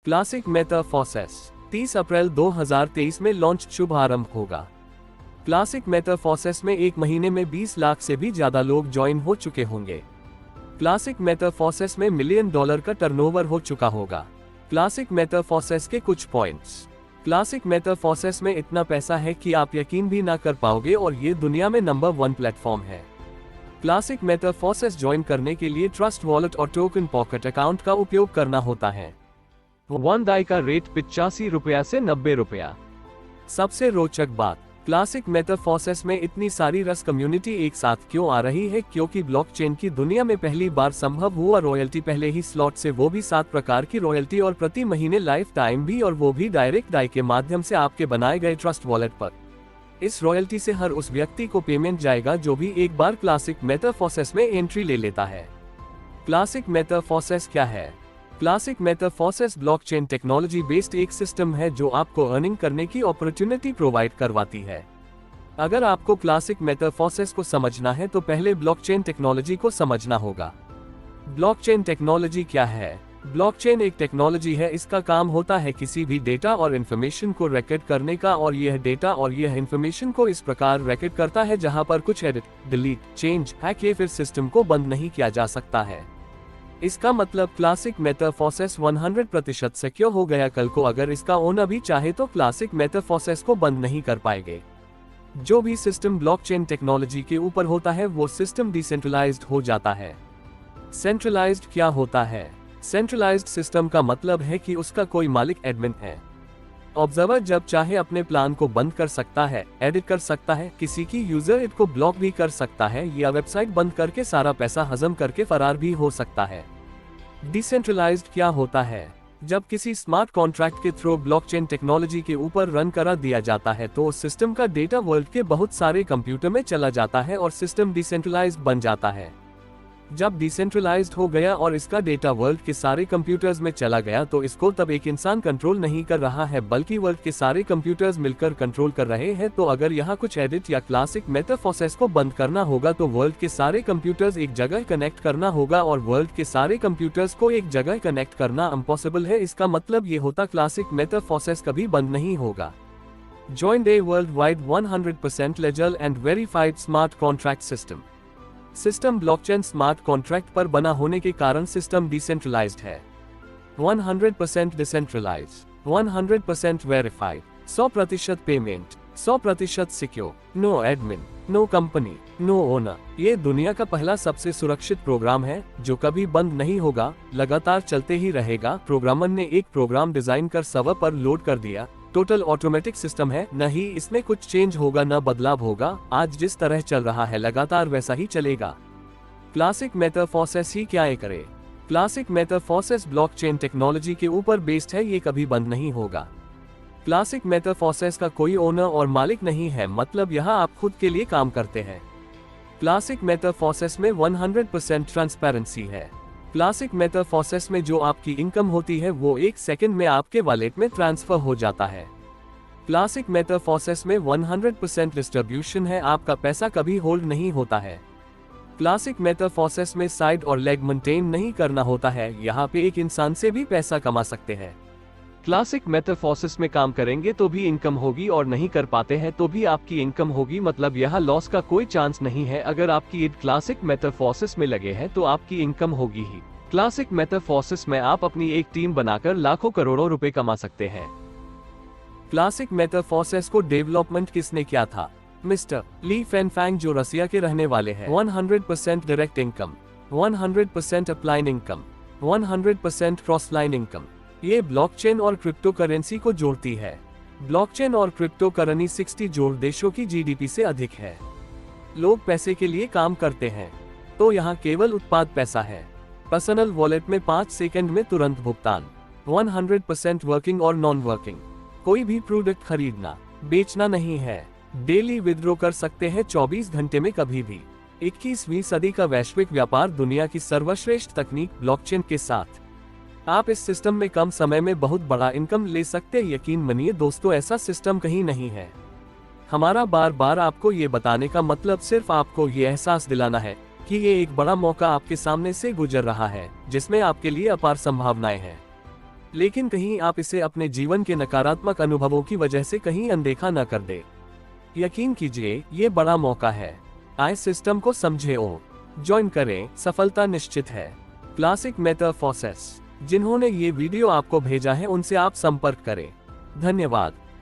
Classic मेटाफॉर्सेस 30 अप्रैल 2023 में launch शुभारंभ होगा। क्लासिक मेटाफॉर्सेस में एक महीने में 20 लाख से भी ज्यादा लोग ज्वाइन हो चुके होंगे। क्लासिक मेटाफॉर्सेस में $1 मिलियन का टर्नओवर हो चुका होगा। क्लासिक मेटाफॉर्सेस के कुछ पॉइंट्स। क्लासिक मेटाफॉर्सेस में इतना पैसा है कि आप यकीन भी ना कर पाओगे और ये दुनिया में नंबर 1 प्लेटफॉर्म है। क्लासिक मेटाफॉर्सेस ज्वाइन करने के लिए ट्रस्ट वॉलेट और टोकन पॉकेट अकाउंट का उपयोग करना होता है। वन दाई का रेट 85 रुपया से 90 रुपया। सबसे रोचक बात, क्लासिक मेटाफॉर्सेस में इतनी सारी रस कम्युनिटी एक साथ क्यों आ रही है? क्योंकि ब्लॉकचेन की दुनिया में पहली बार संभव हुआ रॉयल्टी पहले ही स्लॉट से, वो भी 7 प्रकार की रॉयल्टी और प्रति महीने लाइफ टाइम भी, और वो भी डायरेक्ट डाई के माध्यम से आपके बनाए गए ट्रस्ट वॉलेट पर। इस रॉयल्टी से हर उस व्यक्ति को पेमेंट जाएगा जो भी एक बार क्लासिक मेटाफॉर्सेस में एंट्री ले लेता है। क्लासिक मेटाफॉर्सेस क्या है? क्लासिक मेटाफॉर्सेस ब्लॉकचेन टेक्नोलॉजी बेस्ड एक सिस्टम है जो आपको अर्निंग करने की अपॉर्चुनिटी प्रोवाइड करवाती है। अगर आपको क्लासिक मेटाफॉर्सेस को समझना है तो पहले ब्लॉकचेन टेक्नोलॉजी को समझना होगा। ब्लॉकचेन टेक्नोलॉजी क्या है? ब्लॉकचेन एक टेक्नोलॉजी है, इसका काम होता है किसी भी डेटा और इन्फॉर्मेशन को रिकॉर्ड करने का, और यह डेटा और यह इन्फॉर्मेशन को इस प्रकार रिकॉर्ड करता है जहां पर कुछ एडिट, डिलीट, चेंज, हैक या फिर सिस्टम को बंद नहीं किया जा सकता है। इसका मतलब क्लासिक मेटाफॉर्सेस 100% सिक्योर हो गया। कल को अगर इसका ओनर भी चाहे तो क्लासिक मेटाफॉर्सेस को बंद नहीं कर पाएंगे। जो भी सिस्टम ब्लॉकचेन टेक्नोलॉजी के ऊपर होता है वो सिस्टम डिसेंट्रलाइज्ड हो जाता है। सेंट्रलाइज्ड क्या होता है? सेंट्रलाइज्ड सिस्टम का मतलब है कि उसका कोई मालिक एडमिन है। ऑब्जर्वर जब चाहे अपने प्लान को बंद कर सकता है, एडिट कर सकता है, किसी की यूजर इट को ब्लॉक भी कर सकता है या वेबसाइट बंद करके सारा पैसा हजम करके फरार भी हो सकता है। डिसेंट्रलाइज्ड क्या होता है? जब किसी स्मार्ट कॉन्ट्रैक्ट के थ्रू ब्लॉकचेन टेक्नोलॉजी के ऊपर रन करा दिया जाता है तो उस सिस्टम का डेटा वर्ल्ड के बहुत सारे कंप्यूटर में चला जाता है और सिस्टम डिसेंट्रलाइज्ड बन जाता है। जब डिसेंट्रलाइज्ड हो गया और इसका डेटा वर्ल्ड के सारे कंप्यूटर्स में चला गया तो इसको तब एक इंसान कंट्रोल नहीं कर रहा है बल्कि वर्ल्ड के सारे कंप्यूटर्स मिलकर कंट्रोल कर रहे हैं। तो अगर यहाँ कुछ एडिट या क्लासिक मेटाफॉर्सेस को बंद करना होगा तो वर्ल्ड के सारे कंप्यूटर्स एक जगह कनेक्ट करना होगा, और वर्ल्ड के सारे कंप्यूटर्स को एक जगह कनेक्ट करना इम्पॉसिबल है। इसका मतलब ये होता क्लासिक मेटाफॉर्सेस कभी बंद नहीं होगा। Joined a world wide 100% legal and verified smart contract system. System blockchain smart contract पर बना होने के कारण सिस्टम डिसेंट्रलाइज्ड है। 100% decentralized, 100% verified, 100% payment, 100% secure, no admin, no company, no owner. ये दुनिया का पहला सबसे सुरक्षित प्रोग्राम है जो कभी बंद नहीं होगा, लगातार चलते ही रहेगा। प्रोग्रामर ने एक प्रोग्राम डिजाइन कर सर्वर पर लोड कर दिया, टोटल ऑटोमेटिक सिस्टम है, न ही इसमें कुछ चेंज होगा न बदलाव होगा। आज जिस तरह चल रहा है लगातार वैसा ही चलेगा। क्लासिक मेटाफॉर्सेस ही क्या करे? क्लासिक मेटाफॉर्सेस ब्लॉकचेन टेक्नोलॉजी के ऊपर बेस्ड है, ये कभी बंद नहीं होगा। क्लासिक मेटाफॉर्सेस का कोई ओनर और मालिक नहीं है, मतलब यहाँ आप खुद के लिए काम करते हैं। क्लासिक मेटाफॉर्सेस में 100% ट्रांसपेरेंसी है। क्लासिक मेटाफॉर्सेस में जो आपकी इनकम होती है वो 1 सेकंड में आपके वॉलेट में ट्रांसफर हो जाता है। क्लासिक मेटाफॉर्सेस में 100% डिस्ट्रीब्यूशन है, आपका पैसा कभी होल्ड नहीं होता है। क्लासिक मेटाफॉर्सेस में साइड और लेग मेंटेन नहीं करना होता है, यहाँ पे एक इंसान से भी पैसा कमा सकते हैं। क्लासिक मेटाफॉर्सेस में काम करेंगे तो भी इनकम होगी और नहीं कर पाते हैं तो भी आपकी इनकम होगी, मतलब यहाँ लॉस का कोई चांस नहीं है। अगर आपकी ईद क्लासिक मेटाफॉर्सेस में लगे हैं तो आपकी इनकम होगी ही। क्लासिक मेटाफॉर्सेस में आप अपनी एक टीम बनाकर लाखों करोड़ों रुपए कमा सकते हैं। क्लासिक मेटाफॉर्सेस को डेवलपमेंट किसने किया था? मिस्टर ली फेनफैंग जो रसिया के रहने वाले हैं। 100% direct income, 100% upline income, 100% cross line income. ये ब्लॉकचेन और क्रिप्टो करेंसी को जोड़ती है। ब्लॉकचेन और क्रिप्टो करेंसी 60 जोड़ देशों की जीडीपी से अधिक है। लोग पैसे के लिए काम करते हैं तो यहाँ केवल उत्पाद पैसा है। पर्सनल वॉलेट में 5 सेकंड में तुरंत भुगतान, 100% वर्किंग और नॉन वर्किंग। कोई भी प्रोडक्ट खरीदना बेचना नहीं है, डेली विथड्रॉ कर सकते हैं 24 घंटे में कभी भी। 21वीं सदी का वैश्विक व्यापार दुनिया की सर्वश्रेष्ठ तकनीक ब्लॉकचेन के साथ आप इस सिस्टम में कम समय में बहुत बड़ा इनकम ले सकते हैं। यकीन मानिए दोस्तों, ऐसा सिस्टम कहीं नहीं है। हमारा बार बार आपको ये बताने का मतलब सिर्फ आपको ये एहसास दिलाना है कि ये एक बड़ा मौका आपके सामने से गुजर रहा है जिसमें आपके लिए अपार संभावनाएं हैं। लेकिन कहीं आप इसे अपने जीवन के नकारात्मक अनुभवों की वजह से कहीं अनदेखा न कर दे। यकीन कीजिए, ये बड़ा मौका है। आय सिस्टम को समझे और ज्वाइन करें, सफलता निश्चित है। क्लासिक मेटाफोर्सेस जिन्होंने ये वीडियो आपको भेजा है उनसे आप संपर्क करें। धन्यवाद।